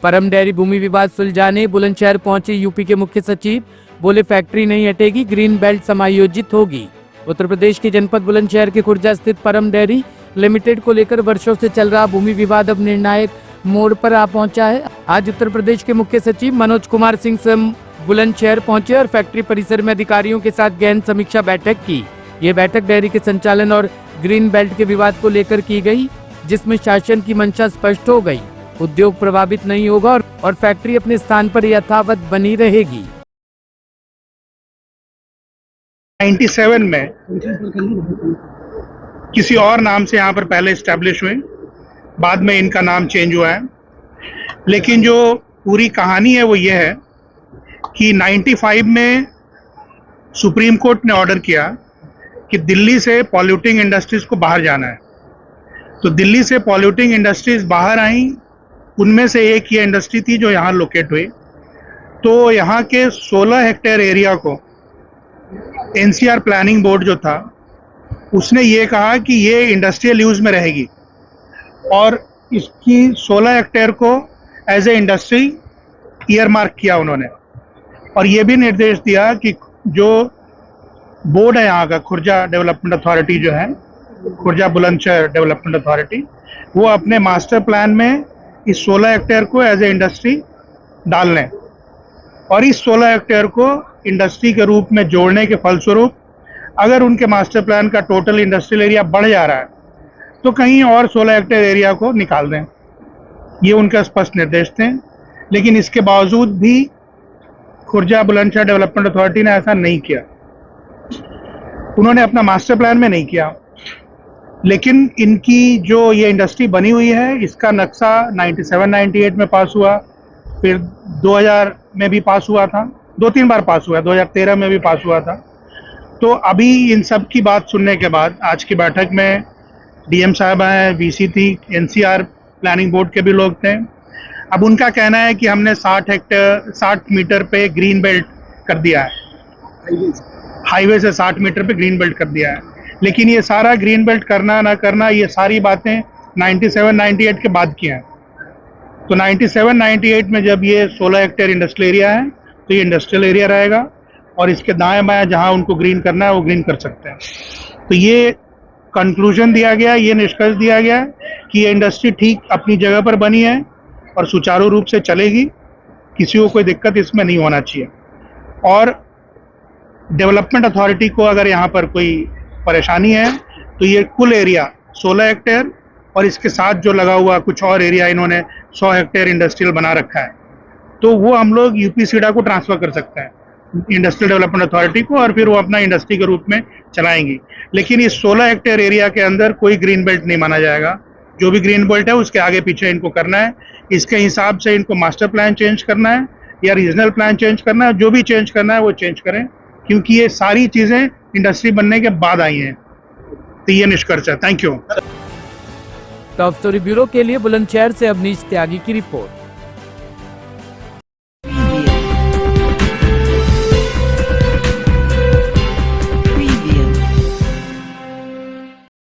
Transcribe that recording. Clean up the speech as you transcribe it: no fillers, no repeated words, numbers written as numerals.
परम डेयरी भूमि विवाद सुलझाने बुलंदशहर पहुंचे यूपी के मुख्य सचिव, बोले फैक्ट्री नहीं हटेगी, ग्रीन बेल्ट समायोजित होगी। उत्तर प्रदेश के जनपद बुलंदशहर के खुर्जा स्थित परम डेयरी लिमिटेड को लेकर वर्षों से चल रहा भूमि विवाद अब निर्णायक मोड़ पर आ पहुंचा है। आज उत्तर प्रदेश के मुख्य सचिव मनोज कुमार सिंह स्वयं बुलंदशहर पहुंचे और फैक्ट्री परिसर में अधिकारियों के साथ गहन समीक्षा बैठक की। ये बैठक डेयरी के संचालन और ग्रीन बेल्ट के विवाद को लेकर की गई, जिसमें शासन की मंशा स्पष्ट हो गई। उद्योग प्रभावित नहीं होगा और फैक्ट्री अपने स्थान पर यथावत बनी रहेगी। 97 में किसी और नाम से यहाँ पर पहले एस्टेब्लिश हुए, बाद में इनका नाम चेंज हुआ है। लेकिन जो पूरी कहानी है वो ये है कि 95 में सुप्रीम कोर्ट ने ऑर्डर किया कि दिल्ली से पॉल्यूटिंग इंडस्ट्रीज को बाहर जाना है। तो दिल्ली से पॉल्यूटिंग इंडस्ट्रीज बाहर आई, उनमें से एक ये इंडस्ट्री थी जो यहाँ लोकेट हुई। तो यहाँ के 16 हेक्टेयर एरिया को एनसीआर प्लानिंग बोर्ड जो था उसने ये कहा कि ये इंडस्ट्रियल यूज में रहेगी और इसकी 16 हेक्टेयर को as a industry area mark किया उन्होंने। और ये भी निर्देश दिया कि जो बोर्ड है यहाँ का खुर्जा डेवलपमेंट अथॉरिटी जो है, खुर्जा बुलंदशहर डेवलपमेंट अथॉरिटी, वो अपने मास्टर प्लान में इस 16 हेक्टेयर को एज ए इंडस्ट्री डाल लें और इस 16 हेक्टेयर को इंडस्ट्री के रूप में जोड़ने के फलस्वरूप अगर उनके मास्टर प्लान का टोटल इंडस्ट्रियल एरिया बढ़ जा रहा है तो कहीं और 16 हेक्टेयर एरिया को निकाल दें। ये उनका स्पष्ट निर्देश थे। लेकिन इसके बावजूद भी खुर्जा बुलंदशहर डेवलपमेंट अथॉरिटी ने ऐसा नहीं किया, उन्होंने अपना मास्टर प्लान में नहीं किया। लेकिन इनकी जो ये इंडस्ट्री बनी हुई है इसका नक्शा 97-98 में पास हुआ, फिर 2000 में भी पास हुआ था, 2-3 बार पास हुआ, 2013 में भी पास हुआ था। तो अभी इन सब की बात सुनने के बाद आज की बैठक में डीएम साहब हैं, वीसी थी, एनसीआर प्लानिंग बोर्ड के भी लोग थे। अब उनका कहना है कि हमने 60 मीटर पे ग्रीन बेल्ट कर दिया है, हाईवे से 60 मीटर पे ग्रीन बेल्ट कर दिया है। लेकिन ये सारा ग्रीन बेल्ट करना ना करना, ये सारी बातें 97-98 के बाद की हैं। तो 97-98 में जब ये 16 हेक्टेयर इंडस्ट्रियल एरिया है तो ये इंडस्ट्रियल एरिया रहेगा और इसके दाएं बाएं जहां उनको ग्रीन करना है वो ग्रीन कर सकते हैं। तो ये कंक्लूजन दिया गया, ये निष्कर्ष दिया गया कि ये इंडस्ट्री ठीक अपनी जगह पर बनी है और सुचारू रूप से चलेगी, किसी को कोई दिक्कत इसमें नहीं होना चाहिए। और डेवलपमेंट अथॉरिटी को अगर यहाँ पर कोई परेशानी है तो ये कुल एरिया 16 हेक्टेयर और इसके साथ जो लगा हुआ कुछ और एरिया इन्होंने 100 हेक्टेयर इंडस्ट्रियल बना रखा है, तो वो हम लोग यूपीसीडा को ट्रांसफर कर सकते हैं, इंडस्ट्रियल डेवलपमेंट अथॉरिटी को, और फिर वो अपना इंडस्ट्री के रूप में चलाएंगी। लेकिन इस 16 हेक्टेयर एरिया के अंदर कोई ग्रीन बेल्ट नहीं माना जाएगा। जो भी ग्रीन बेल्ट है उसके आगे पीछे इनको करना है, इसके हिसाब से इनको मास्टर प्लान चेंज करना है या रीजनल प्लान चेंज करना है, जो भी चेंज करना है वो चेंज करें, क्योंकि ये सारी चीजें इंडस्ट्री बनने के बाद आई हैं। तो ये निष्कर्ष है। Thank you. Top story bureau के लिए बुलंदशहर से अवनीश त्यागी की रिपोर्ट।